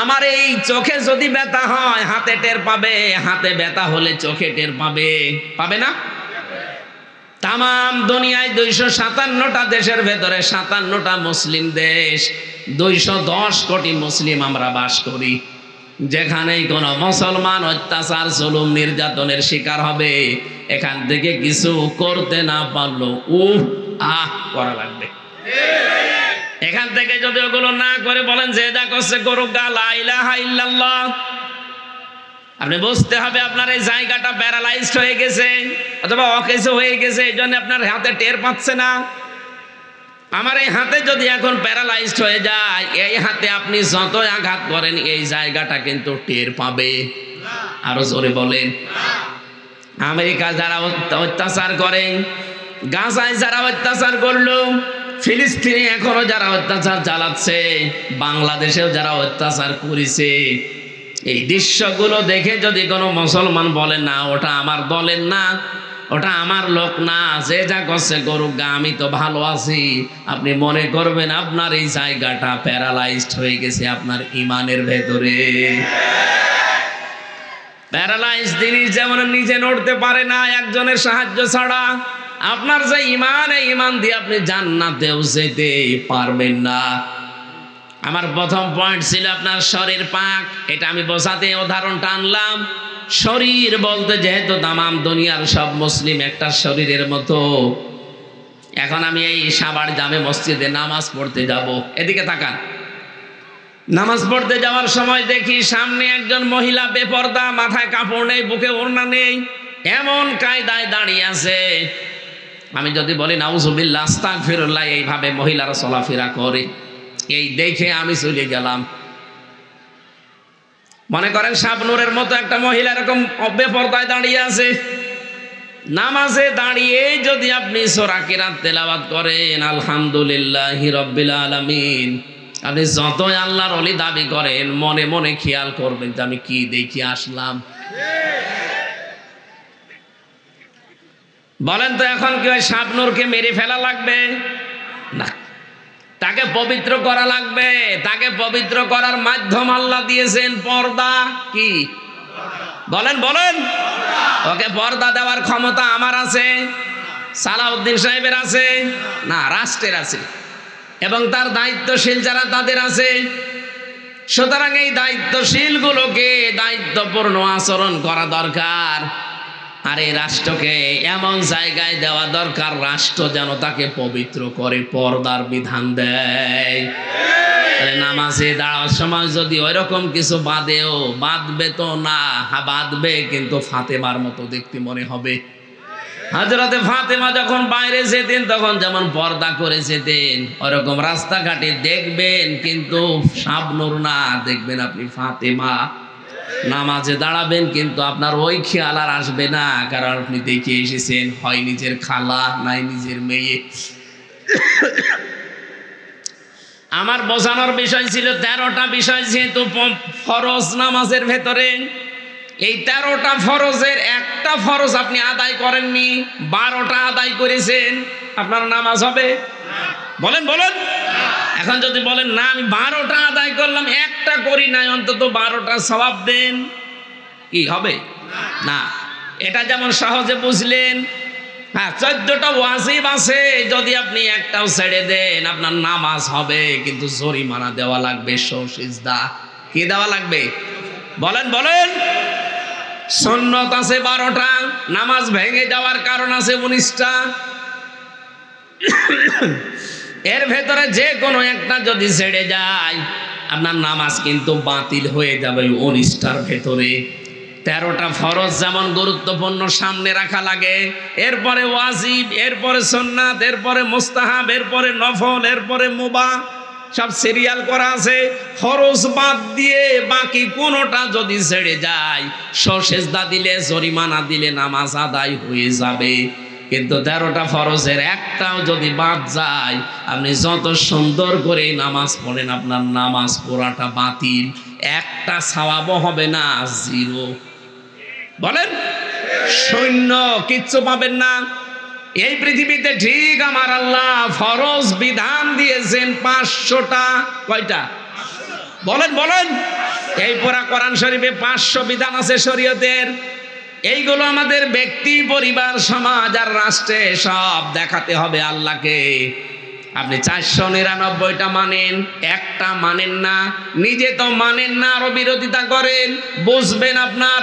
Speaker 1: আমার এই চোখে যদি ব্যথা হয় হাতে টের পাবে, হাতে ব্যথা হলে চোখে টের পাবে। পাবে না? তামাম দুনিয়ায় 257টা দেশের ভেতরে 57টা মুসলিম দেশ, 210 কোটি মুসলিম আমরা বাস করি। যেখানেই কোনো মুসলমান অত্যাচার, জুলুম, নির্যাতনের শিকার হবে, এখান থেকে কিছু করতে না পারলো করা লাগবে। এখান থেকে যদি ওগুলো না করে বলেন যে যা করছে করুক, লা ইলাহা ইল্লাল্লাহ, আপনি বুঝতে হবে আপনার এই জায়গাটা প্যারালাইজড হয়ে গেছে অথবা অকেজ হয়ে গেছে, এই জন্য আপনার হাতে টের পাচ্ছে না। আমার এই হাতে যদি এখন প্যারালাইজড হয়ে যায়, এই হাতে আপনি যতই আঘাত করেন এই জায়গাটা কিন্তু টের পাবে। আরো জোরে বলেন। আমেরিকা যারা অত্যাচার করেন, গাজায় যারা অত্যাচার করলো, ফিলিস্তিনে এখনো যারা অত্যাচার চালাচ্ছে, বাংলাদেশেও যারা অত্যাচার করেছে, এই দৃশ্যগুলো দেখে যদি কোনো মুসলমান বলে না ওটা আমার দলের না, ওটা আমার লোক না, যে যা করছে করুক গা, আমি তো ভালো আছি, আপনি মনে করবেন আপনার এই জায়গাটা প্যারালাইজড হয়ে গেছে আপনার ইমানের ভেতরে। প্যারালাইজড জিনিস যেমন নিজে নড়তে পারে না একজনের সাহায্য ছাড়া, আপনার যে ইমান, এই ইমান দিয়ে আপনি জান্নাতেও যেতে পারবেন না। আমার প্রথম পয়েন্ট ছিল আপনার শরীর পাক, এটা আমি বোঝাতে উদাহরণটা আনলাম। শরীর বলতে যেহেতু তামাম দুনিয়ার সব মুসলিম একটা শরীরের মতো। এখন আমি এই সাভার জামে মসজিদে নামাজ পড়তে যাব, এদিকে তাকান। নামাজ পড়তে যাওয়ার সময় দেখি সামনে একজন মহিলা বেপরদা, মাথায় কাপড় নেই, বুকে ওড়না নেই, এমন কায়দায় দাঁড়িয়ে আছে। আমি যদি বলি নাউজুবিল্লাহ আস্তাগফিরুল্লাহ, এইভাবে মহিলারা চলাফেরা করে, এই দেখে আমি চলে গেলাম। মনে করেন শাবনূরের মতো একটা মহিলা এরকম বেপরদায় দাঁড়িয়ে আছে, নামাজে দাঁড়িয়ে যদি আপনি সূরা কিরাত তেলাওয়াত করেন আলহামদুলিল্লাহি রাব্বিল আলামিন, আপনি যতই আল্লাহর ওলি দাবি করেন, মনে মনে খেয়াল করবেন যে আমি কি দেখি আসলাম। বলেন তো এখন কি ওই শাবনূরকে মেরে ফেলা লাগবে? না, তাকে পবিত্র করা লাগবে। তাকে পবিত্র করার মাধ্যম আল্লাহ দিয়েছেন পর্দা। কি বলেন বলেন? ওকে পর্দা দেওয়ার ক্ষমতা আমার আছে, সালাউদ্দিন সাহেবের আছে না, রাষ্ট্রের আছে, এবং তার দায়িত্বশীল যারা তাদের আছে। সুতরাং এই দায়িত্বশীলগুলোকে দায়িত্বপূর্ণ আচরণ করা দরকার। আর এই রাষ্ট্রকে এমন জায়গায় দেওয়া দরকার, রাষ্ট্র যেন তাকে পবিত্র করে, পর্দার বিধান দেয়। নামাজে দাঁড়ার সময় যদি ওইরকম কিছু বাঁধবে তো না, বাঁধবে কিন্তু ফাতেমার মতো দেখতে মনে হবে। হযরতে ফাতেমা যখন বাইরে যেতেন তখন যেমন পর্দা করে যেতেন, ওরকম রাস্তাঘাটে দেখবেন, কিন্তু শাবনূর না, দেখবেন আপনি ফাতেমা। নামাজে দাঁড়াবেন কিন্তু আপনার ওই খেয়াল আর আসবে না, কারণ আপনি দেখে এসেছেন হয় নিজের খালা নাই নিজের মেয়ে। আমার বোঝানোর বিষয় ছিল 13টা বিষয়, যেহেতু ফরজ নামাজের ভেতরে, এই 13টা ফরজের একটা ফরজ আপনি আদায় করেননি, 12টা আদায় করেছেন, আপনার নামাজ হবে? বলেন বলেন। এখন যদি বলেন না আমি 12টা আদায় করলাম, একটা করি নাই, অন্তত 12টা সওয়াব দেন, কি হবে? না। এটা যেমন সহজে বুঝলেন। হ্যাঁ, 14টা ওয়াজিব আছে, যদি আপনি একটাও ছেড়ে দেন আপনার নামাজ হবে, কিন্তু জরিমানা দেওয়া লাগবে, সিজদা। কি দেওয়া লাগবে? বলেন বলেন। সুন্নত আছে 12টা, নামাজ ভেঙে যাওয়ার কারণ আছে 19টা। এর ভেতরে যে কোনো একটা যদি ছেড়ে যায় আপনার নামাজ কিন্তু বাতিল হয়ে যাবে 19টার ভেতরে। 13টা ফরজ যেমন গুরুত্বপূর্ণ, সামনে রাখা লাগে, এরপরে ওয়াজিব, এরপরে সুন্নাত, এরপরে মুস্তাহাব, এরপরে নফল, এরপরে মুবাহ, সব সিরিয়াল করা আছে। ফরজ বাদ দিয়ে বাকি কোনোটা যদি ছেড়ে যায়, সেজদা দিলে, জরিমানা দিলে নামাজ আদায় হয়ে যাবে। কিন্তু 13টা ফরজের একটাও যদি বাদ যায়, আপনি যত সুন্দর করে নামাজ পড়েন, আপনার নামাজ পড়াটা বাতিল, একটা সওয়াবও হবে না, জিরো। বলেন, শূন্য, কিচ্ছু পাবেন না। এই পৃথিবীতে ঠিক আমার আল্লাহ ফরজ বিধান দিয়েছেন 500টা। কয়টা? বলেন বলেন। এই পুরা কোরআন শরীফে 500 বিধান আছে শরীয়তের। এইগুলো আমাদের ব্যক্তি, পরিবার, সমাজ আর রাষ্ট্রে সব দেখাতে হবে আল্লাহকে। আপনি 499টা মানেন, একটা মানেন না, নিজে তো মানেন না, আরো বিরোধিতা করেন, বুঝবেন আপনার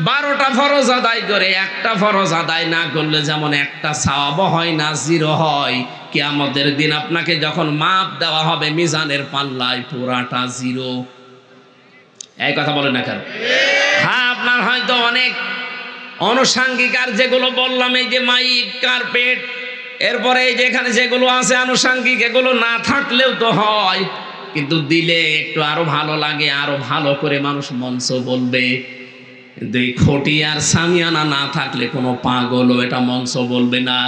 Speaker 1: 12টা ফরজ আদায় করে একটা ফরজ আদায় না করলে যেমন একটা সওয়াব হয় না, জিরো হয়। কিয়ামতের দিন আপনাকে যখন মাপ দেওয়া হবে মিজানের পাল্লায়, পুরাটা জিরো। এই কথা বলেন না কেন? হ্যাঁ, আপনার হয়তো অনেক আনুষঙ্গিক আর যেগুলো বললাম, এই যে মাইক, কার্পেট, এরপরে এই যেখানে যেগুলো আছে আনুষঙ্গিক, এগুলো না থাকলেও তো হয়, কিন্তু দিলে একটু আরো ভালো লাগে, আরো ভালো করে মানুষ মঞ্চ বলবে। কিন্তু এই খুঁটি আর সামিয়ানা না থাকলে কোনো পাগলও এটা মঞ্চ বলবে না।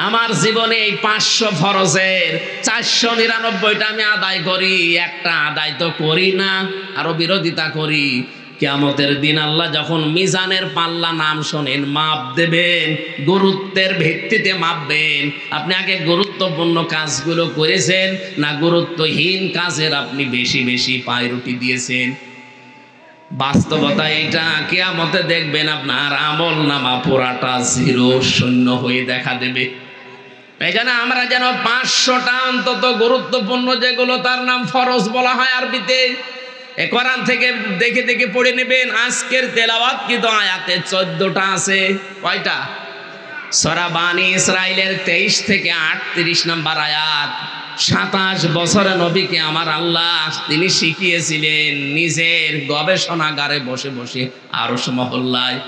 Speaker 1: আমার জীবনে এই 500 ফরজের 499টা আমি আদায় করি, একটা আদায় তো করি না, আরো বিরোধিতা করি। কিয়ামতের দিন আল্লাহ যখন মিজানের পাল্লা নাম শোনেন, মাপ দেবেন, গুরুত্বের ভিত্তিতে মাপবেন। আপনি আগে গুরুত্বপূর্ণ কাজগুলো করেছেন না গুরুত্বহীন কাজের আপনি বেশি বেশি পায়রুটি দিয়েছেন। বাস্তবতা এটা, কিয়ামতে দেখবেন আপনার আমল নামা পুরাটা জিরো, শূন্য হয়ে দেখা দেবে। এই জন্য আমরা যেন 500টা অন্তত গুরুত্বপূর্ণ যেগুলো তার নাম ফরজ বলা হয় আরবিতে, এ কোরআন থেকে দেখে দেখে পড়ে নেবেন। আজকের তেলাওয়াতকৃত আয়াতে 14টা আছে। কয়টা? সূরা বানী ইসরাইলের 23 থেকে 38 নম্বর আয়াত। 27 বছরে নবীকে আমার আল্লাহ তিনি শিখিয়েছিলেন নিজের গবেষণাগারে বসে বসে আরশ মহল্লায়।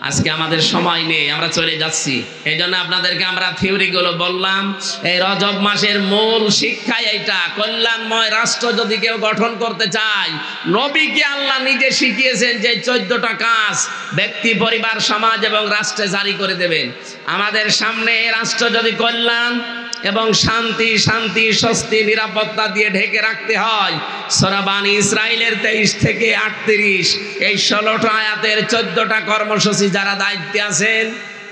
Speaker 1: আজকে আমাদের সময় নেই, আমরা চলে যাচ্ছি। এই জন্য আপনাদেরকে আমরা থিওরিগুলো বললাম। এই রজব মাসের মূল শিক্ষা এইটা, কল্যাণময় রাষ্ট্র যদি কেউ গঠন করতে চায়, নবীকে আল্লাহ নিজে শিখিয়েছেন যে 14টা কাজ ব্যক্তি, পরিবার, সমাজ এবং রাষ্ট্রে জারি করে দেবেন। আমাদের সামনে রাষ্ট্র যদি কল্যাণ এবং শান্তি, স্বস্তি, নিরাপত্তা দিয়ে ঢেকে রাখতে হয়, সূরা বানী ইসরাইলের 23 থেকে 38 এই 16টা আয়াতের 14টা কর্মসূচি যারা দায়িত্বে আছেন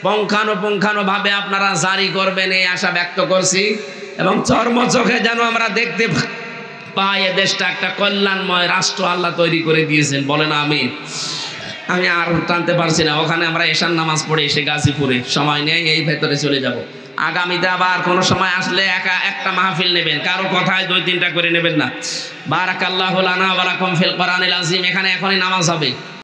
Speaker 1: পুঙ্খানুপুঙ্খানুভাবে আপনারা জারি করবেন এই আশা ব্যক্ত করছি। এবং চর্মচোখে যেন আমরা দেখতে পাই এ দেশটা একটা কল্যাণময় রাষ্ট্র আল্লাহ তৈরি করে দিয়েছেন। বলেন আমিন। আমি আর টানতে পারছি না, ওখানে আমরা এশার নামাজ পড়ে এসে গাজীপুরে, সময় নেই, এই ভেতরে চলে যাব। আগামীতে আবার কোনো সময় আসলে একটা মাহফিল নেবেন, কারো কথায় 2-3টা করে নেবেন না। বারাকাল্লাহু লানা ওয়া লাকুম ফিল কোরআনিল আযীম। এখানে এখনই নামাজ হবে।